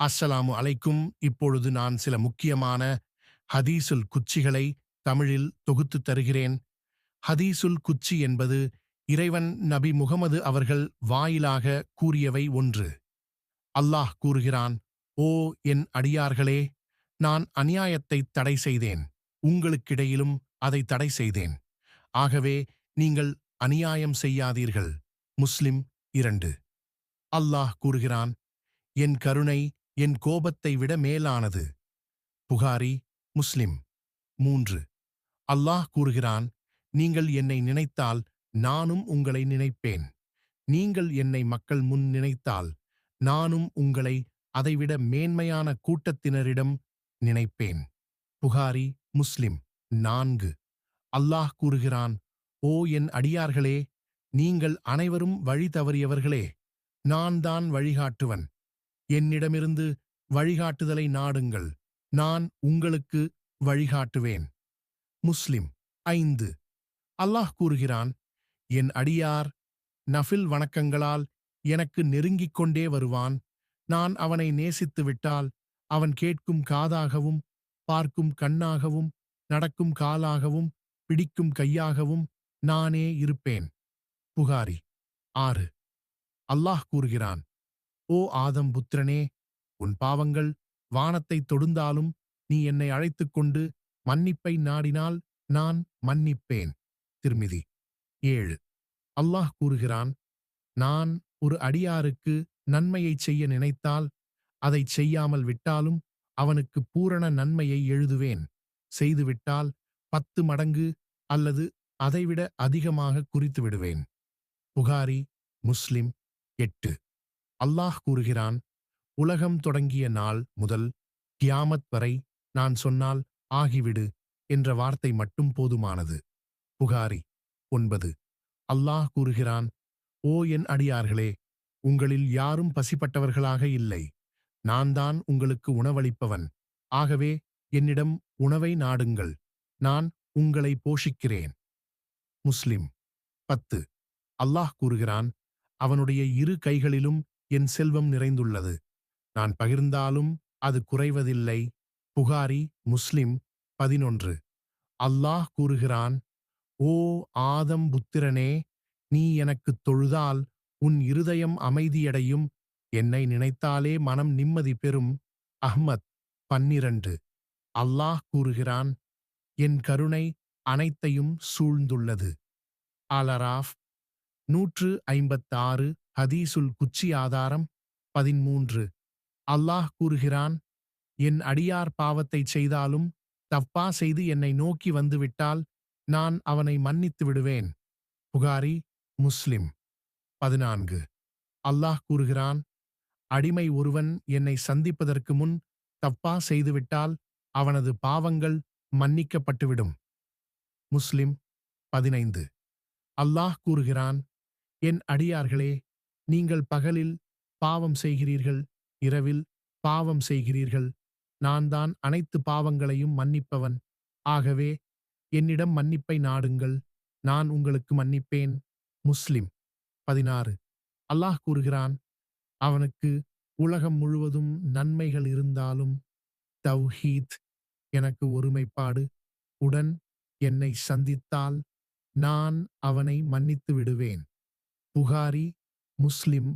அஸ்ஸலாமு அலைக்கும். இப்பொழுது நான் சில முக்கியமான ஹதீஸுல் குச்சிகளை தமிழில் தொகுத்துத் தருகிறேன். ஹதீஸுல் குச்சி என்பது இறைவன் நபி முகமது அவர்கள் வாயிலாக கூறியவை ஒன்று. அல்லாஹ் கூறுகிறான், ஓ என் அடியார்களே, நான் அநியாயத்தைத் தடை செய்தேன், உங்களுக்கிடையிலும் அதை தடை செய்தேன். ஆகவே நீங்கள் அநியாயம் செய்யாதீர்கள். முஸ்லிம் 2. அல்லாஹ் கூறுகிறான், என் கருணை என் கோபத்தை விட மேலானது. புகாரி, முஸ்லிம் 3. அல்லாஹ் கூறுகிறான், நீங்கள் என்னை நினைத்தால் நானும் உங்களை நினைப்பேன். நீங்கள் என்னை மக்கள் முன் நினைத்தால் நானும் உங்களை அதைவிட மேன்மையான கூட்டத்தினரிடம் நினைப்பேன். புகாரி, முஸ்லிம் 4. அல்லாஹ் கூறுகிறான், ஓ என் அடியார்களே, நீங்கள் அனைவரும் வழி தவறியவர்களே, நான் தான் வழிகாட்டுவன். என்னிடமிருந்து வழிகாட்டுதலை நாடுங்கள், நான் உங்களுக்கு வழிகாட்டுவேன். முஸ்லிம் 5. அல்லாஹ் கூறுகிறான், என் அடியார் நஃபில் வணக்கங்களால் எனக்கு நெருங்கிக் கொண்டே வருவான். நான் அவனை நேசித்து விட்டால் அவன் கேட்கும் காதாகவும் பார்க்கும் கண்ணாகவும் நடக்கும் காலாகவும் பிடிக்கும் கையாகவும் நானே இருப்பேன். புகாரி 6. அல்லாஹ் கூறுகிறான், ஓ ஆதம் புத்திரனே, உன் பாவங்கள் வானத்தைத் தொடுந்தாலும் நீ என்னை அழைத்துக் கொண்டு மன்னிப்பை நாடினால் நான் மன்னிப்பேன். திர்மிதி 7. அல்லாஹ் கூறுகிறான், நான் ஒரு அடியாருக்கு நன்மையைச் செய்ய நினைத்தால் அதைச் செய்யாமல் விட்டாலும் அவனுக்கு பூரண நன்மையை எழுதுவேன். செய்துவிட்டால் 10 மடங்கு அல்லது அதைவிட அதிகமாக குறித்து விடுவேன். புகாரி, முஸ்லிம் 8. அல்லாஹ் கூறுகிறான், உலகம் தொடங்கிய நாள் முதல் கியாமத் வரை நான் சொன்னால் ஆகிவிடு என்ற வார்த்தை மட்டும் போதுமானது. புகாரி 9. அல்லாஹ் கூறுகிறான், ஓ என் அடியார்களே, உங்களில் யாரும் பசிப்பட்டவர்களாக இல்லை. நான் தான் உங்களுக்கு உணவளிப்பவன். ஆகவே என்னிடம் உணவை நாடுங்கள், நான் உங்களை போஷிக்கிறேன். முஸ்லிம் 10. அல்லாஹ் கூறுகிறான், அவனுடைய இரு கைகளிலும் என் செல்வம் நிறைந்துள்ளது. நான் பகிர்ந்தாலும் அது குறைவதில்லை. புகாரி, முஸ்லிம் 11. அல்லாஹ் கூறுகிறான், ஓ ஆதம் புத்திரனே, நீ எனக்குத் தொழுதால் உன் இருதயம் அமைதியடையும். என்னை நினைத்தாலே மனம் நிம்மதி பெறும். அஹ்மத் 12. அல்லாஹ் கூறுகிறான், என் கருணை அனைத்தையும் சூழ்ந்துள்ளது. அல்-அராஃப் 156. ஹதீஸுல் குச்சி ஆதாரம் 13. அல்லாஹ் கூறுகிறான், என் அடியார் பாவத்தைச் செய்தாலும் தப்பா செய்து என்னை நோக்கி வந்துவிட்டால் நான் அவனை மன்னித்து விடுவேன். புகாரி, முஸ்லிம் 14. அல்லாஹ் கூறுகிறான், அடிமை ஒருவன் என்னை சந்திப்பதற்கு முன் தப்பா செய்துவிட்டால் அவனது பாவங்கள் மன்னிக்கப்பட்டுவிடும். முஸ்லிம் 15. அல்லாஹ் கூறுகிறான், என் அடியார்களே, நீங்கள் பகலில் பாவம் செய்கிறீர்கள், இரவில் பாவம் செய்கிறீர்கள். நான் தான் அனைத்து பாவங்களையும் மன்னிப்பவன். ஆகவே என்னிடம் மன்னிப்பை நாடுங்கள், நான் உங்களுக்கு மன்னிப்பேன். முஸ்லிம் 16. அல்லாஹ் கூறுகிறான், அவனுக்கு உலகம் முழுவதும் நன்மைகள் இருந்தாலும் தவ்ஹீத் எனக்கு ஒருமைப்பாடு உடன் என்னை சந்தித்தால் நான் அவனை மன்னித்து விடுவேன். புகாரி, முஸ்லிம்